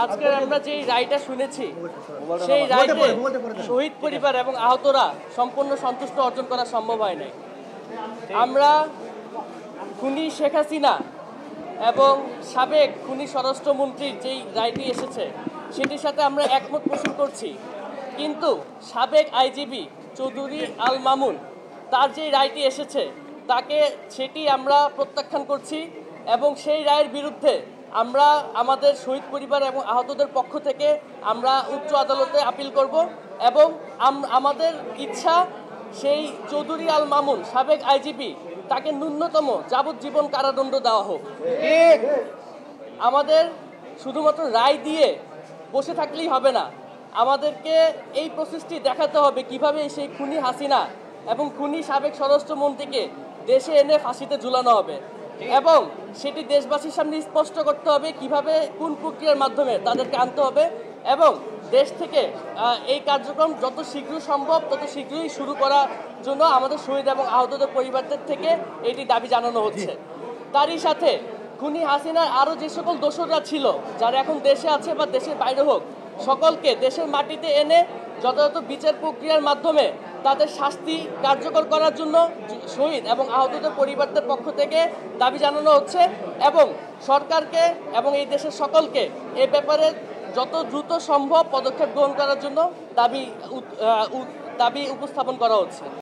আজকে আমরা যে রায়টা শুনেছি সেই রায়তে শহীদ পরিবার এবং আহতরা সম্পূর্ণ সন্তুষ্ট অর্জন করা সম্ভব হয় নাই। আমরা খুনি শেখ হাসিনা এবং সাবেক খুনি স্বরাষ্ট্রমন্ত্রীর যেই রায়টি এসেছে সেটির সাথে আমরা একমত পোষণ করছি, কিন্তু সাবেক আইজিপি চৌধুরী আল মামুন তার যে রায়টি এসেছে তাকে সেটি আমরা প্রত্যাখ্যান করছি এবং সেই রায়ের বিরুদ্ধে আমরা আমাদের শহীদ পরিবার এবং আহতদের পক্ষ থেকে আমরা উচ্চ আদালতে আপিল করব এবং আমাদের ইচ্ছা সেই চৌধুরী আল মামুন সাবেক আইজিপি তাকে ন্যূনতম যাবজ্জীবন কারাদণ্ড দেওয়া হোক। আমাদের শুধুমাত্র রায় দিয়ে বসে থাকলেই হবে না, আমাদেরকে এই প্রসেসটি দেখাতে হবে কিভাবে সেই খুনি হাসিনা এবং খুনি সাবেক স্বরাষ্ট্রমন্ত্রীকে দেশে এনে ফাঁসিতে ঝুলানো হবে এবং সেটি দেশবাসীর সামনে স্পষ্ট করতে হবে কিভাবে কোন প্রক্রিয়ার মাধ্যমে তাদেরকে আনতে হবে এবং দেশ থেকে এই কার্যক্রম যত শীঘ্র সম্ভব তত শীঘ্রই শুরু করার জন্য আমাদের শহীদ এবং আহতদের পরিবারদের থেকে এটি দাবি জানানো হচ্ছে। তারই সাথে খুনি হাসিনার আরও যে সকল দোসররা ছিল যারা এখন দেশে আছে বা দেশের বাইরে হোক, সকলকে দেশের মাটিতে এনে যথাযথ বিচার প্রক্রিয়ার মাধ্যমে তাদের শাস্তি কার্যকর করার জন্য শহীদ এবং আহতদের পরিবারদের পক্ষ থেকে দাবি জানানো হচ্ছে এবং সরকারকে এবং এই দেশের সকলকে এ ব্যাপারে যত দ্রুত সম্ভব পদক্ষেপ গ্রহণ করার জন্য দাবি উপস্থাপন করা হচ্ছে।